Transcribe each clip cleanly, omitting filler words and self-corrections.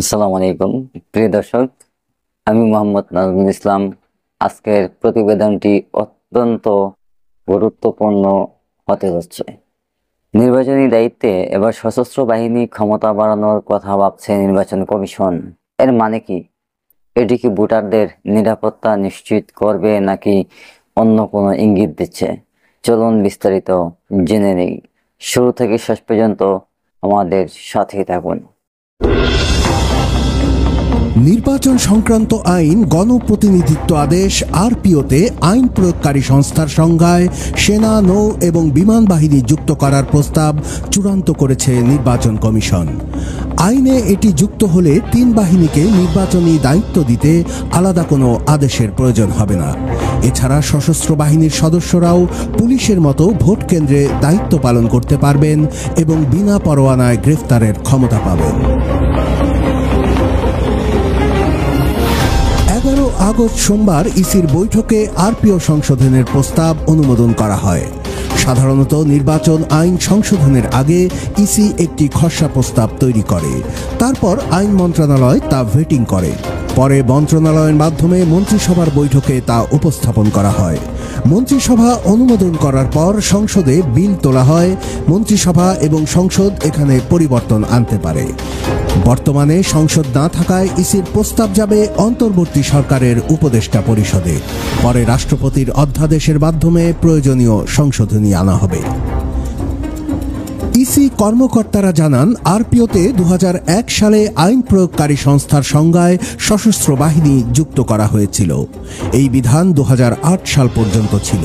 আসসালামু আলাইকুম প্রিয় দর্শক, আমি মোহাম্মদ নাজমুল ইসলাম। আজকের প্রতিবেদনটি অত্যন্ত গুরুত্বপূর্ণ হতে যাচ্ছে। নির্বাচনী দায়িত্বে এবার সশস্ত্র বাহিনী ক্ষমতা বাড়ানোর কথা ভাবছে নির্বাচন কমিশন। এর মানে কি? এটি কি ভোটারদের নিরাপত্তা নিশ্চিত করবে নাকি অন্য কোনো ইঙ্গিত দিচ্ছে? চলুন বিস্তারিত জেনে নেই। শুরু থেকে শেষ পর্যন্ত আমাদের সাথেই থাকুন। নির্বাচন সংক্রান্ত আইন গণপ্রতিনিধিত্ব আদেশ আরপিওতে আইন প্রয়োগকারী সংস্থার সংজ্ঞায় সেনা, নৌ এবং বিমান বাহিনী যুক্ত করার প্রস্তাব চূড়ান্ত করেছে নির্বাচন কমিশন। আইনে এটি যুক্ত হলে তিন বাহিনীকে নির্বাচনী দায়িত্ব দিতে আলাদা কোনো আদেশের প্রয়োজন হবে না। এছাড়া সশস্ত্র বাহিনীর সদস্যরাও পুলিশের মতো ভোট কেন্দ্রে দায়িত্ব পালন করতে পারবেন এবং বিনা পরোয়ানায় গ্রেফতারের ক্ষমতা পাবেন। 11 আগস্ট সোমবার ইসির বৈঠকে আরপিও সংশোধনের প্রস্তাব অনুমোদন করা হয়। সাধারণত নির্বাচন আইন সংশোধনের আগে ইসি একটি খসড়া প্রস্তাব তৈরি করে, তারপর আইন মন্ত্রণালয় তা ভেটিং করে। পরে মন্ত্রণালয়ের মাধ্যমে মন্ত্রিসভার বৈঠকে তা উপস্থাপন করা হয়। মন্ত্রিসভা অনুমোদন করার পর সংসদে বিল তোলা হয়। মন্ত্রিসভা এবং সংসদ এখানে পরিবর্তন আনতে পারে। বর্তমানে সংসদ না থাকায় ইসির প্রস্তাব যাবে অন্তর্বর্তী সরকারের উপদেষ্টা পরিষদে। পরে রাষ্ট্রপতির অধ্যাদেশের মাধ্যমে প্রয়োজনীয় সংশোধনী আনা হবে। ইসি কর্মকর্তারা জানান, আরপিওতে 2001 সালে আইন প্রয়োগকারী সংস্থার সংজ্ঞায় সশস্ত্র বাহিনী যুক্ত করা হয়েছিল। এই বিধান 2008 সাল পর্যন্ত ছিল।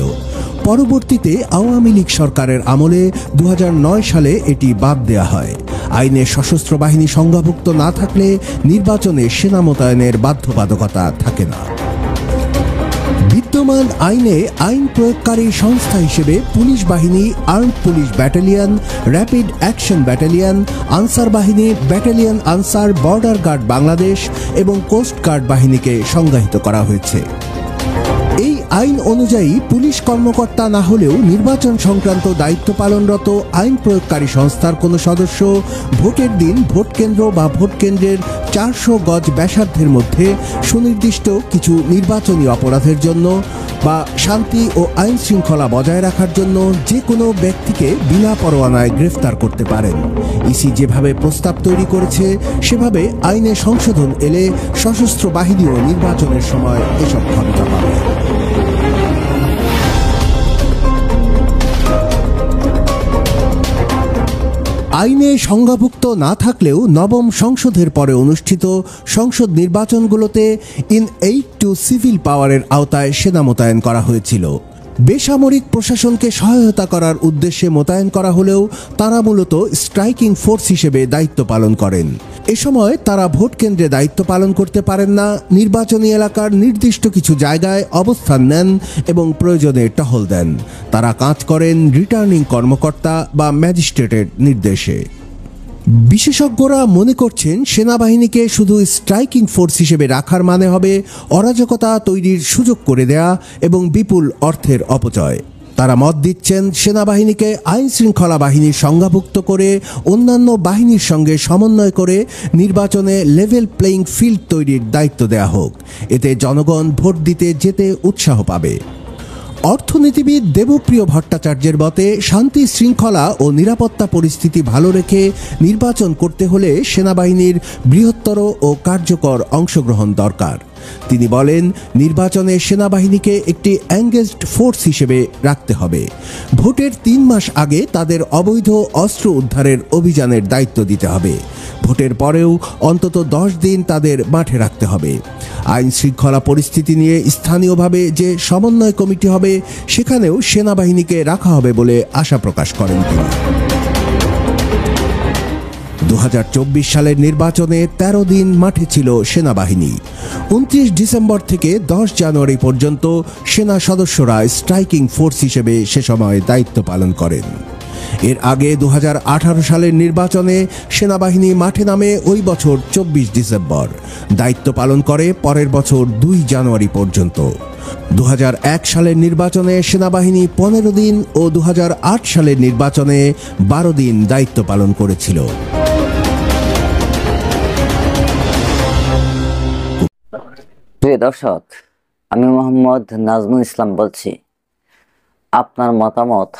পরবর্তীতে আওয়ামী লীগ সরকারের আমলে 2009 সালে এটি বাদ দেওয়া হয়। আইনে সশস্ত্র বাহিনী সংজ্ঞাভুক্ত না থাকলে নির্বাচনে সেনা মোতায়েনের বাধ্যবাধকতা থাকে না। বিদ্যমান আইনে আইন প্রয়োগকারী সংস্থা হিসেবে পুলিশ বাহিনী, armed police battalion, rapid action battalion, Ansar বাহিনী, battalion Ansar, border guard Bangladesh এবং কোস্ট গার্ড বাহিনীকে সংজ্ঞায়িত করা হয়েছে। এই আইন অনুযায়ী পুলিশ কর্মকর্তা না হলেও নির্বাচন সংক্রান্ত দায়িত্ব পালনরত আইন প্রয়োগকারী সংস্থার কোনো সদস্য ভোটের দিন ভোট কেন্দ্র বা ভোট কেন্দ্রের 400 গজ ব্যাসার্ধের মধ্যে সুনির্দিষ্ট কিছু নির্বাচনী অপরাধের জন্য বা শান্তি ও আইন শৃঙ্খলা বজায় রাখার জন্য যে কোনো ব্যক্তিকে বিনা পরোয়ানায় গ্রেফতার করতে পারেন। ইসি যেভাবে প্রস্তাব তৈরি করেছে সেভাবে আইনে সংশোধন এলে সশস্ত্র বাহিনীও নির্বাচনের সময় এসব ক্ষমতা পাবে। আইনে সংজ্ঞাভুক্ত না থাকলেও নবম সংসদের পরে অনুষ্ঠিত সংসদ নির্বাচনগুলোতে ইন-এইড টু সিভিল পাওয়ারের আওতায় সেনা মোতায়েন করা হয়েছিল। বেসামরিক প্রশাসনকে সহায়তা করার উদ্দেশ্যে মোতায়েন করা হলেও তারা মূলত স্ট্রাইকিং ফোর্স হিসেবে দায়িত্ব পালন করেন। এ সময় তারা ভোট কেন্দ্রে দায়িত্ব পালন করতে পারেন না, নির্বাচনী এলাকার নির্দিষ্ট কিছু জায়গায় অবস্থান নেন এবং প্রয়োজনে টহল দেন। তারা কাজ করেন রিটার্নিং কর্মকর্তা বা ম্যাজিস্ট্রেটের নির্দেশে। বিশেষজ্ঞরা মনে করছেন, সেনাবাহিনীকে শুধু স্ট্রাইকিং ফোর্স হিসেবে রাখার মানে হবে অরাজকতা তৈরির সুযোগ করে দেয়া এবং বিপুল অর্থের অপচয়। তারা মত দিচ্ছেন, সেনাবাহিনীকে আইন শৃঙ্খলা বাহিনীর সংজ্ঞাভুক্ত করে অন্যান্য বাহিনীর সঙ্গে সমন্বয় করে নির্বাচনে লেভেল প্লেইং ফিল্ড তৈরির দায়িত্ব দেয়া হোক। এতে জনগণ ভোট দিতে যেতে উৎসাহ পাবে। অর্থনীতিবিদ দেবপ্রিয় ভট্টাচার্যের মতে, শান্তি শৃঙ্খলা ও নিরাপত্তা পরিস্থিতি ভালো রেখে নির্বাচন করতে হলে সেনাবাহিনীর বৃহত্তর ও কার্যকর অংশগ্রহণ দরকার। তিনি বলেন, নির্বাচনে সেনাবাহিনীকে একটি এঙ্গেজড ফোর্স হিসেবে রাখতে হবে। ভোটের 3 মাস আগে তাদের অবৈধ অস্ত্র উদ্ধারের অভিযানের দায়িত্ব দিতে হবে। ভোটের পরেও অন্তত 10 দিন তাদের মাঠে রাখতে হবে। আইন শৃঙ্খলা পরিস্থিতি নিয়ে স্থানীয়ভাবে যে সমন্বয় কমিটি হবে সেখানেও সেনাবাহিনীকে রাখা হবে বলে আশা প্রকাশ করেন তিনি। 2024 সালের নির্বাচনে 13 দিন মাঠে ছিল সেনাবাহিনী। 29 ডিসেম্বর থেকে 10 জানুয়ারি পর্যন্ত সেনা সদস্যরা স্ট্রাইকিং ফোর্স হিসেবে সে সময় দায়িত্ব পালন করেন। এর আগে 2018 সালের নির্বাচনে সেনাবাহিনী মাঠে নামে ওই বছর 24 ডিসেম্বর, দায়িত্ব পালন করে পরের বছর 2 জানুয়ারি পর্যন্ত। 2001 সালের নির্বাচনে সেনাবাহিনী 15 দিন ও 2008 সালের নির্বাচনে 12 দিন দায়িত্ব পালন করেছিল। প্রিয় দর্শক, আমি মোহাম্মদ নাজমুল ইসলাম বলছি। আপনার মতামত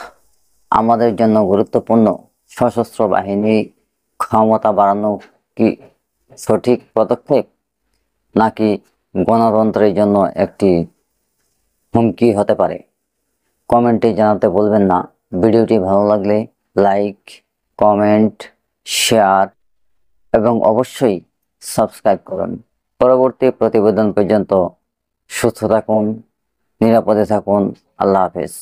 আমাদের জন্য গুরুত্বপূর্ণ। সশস্ত্র বাহিনী ক্ষমতা বাড়ানো কি সঠিক পদক্ষেপ, নাকি গণতন্ত্রের জন্য একটি হুমকি হতে পারে? কমেন্টে জানাতে বলবেন না। ভিডিওটি ভালো লাগলে লাইক, কমেন্ট, শেয়ার এবং অবশ্যই সাবস্ক্রাইব করুন। পরবর্তী প্রতিবেদন পর্যন্ত সুস্থ থাকুন, নিরাপদে থাকুন। আল্লাহ হাফেজ।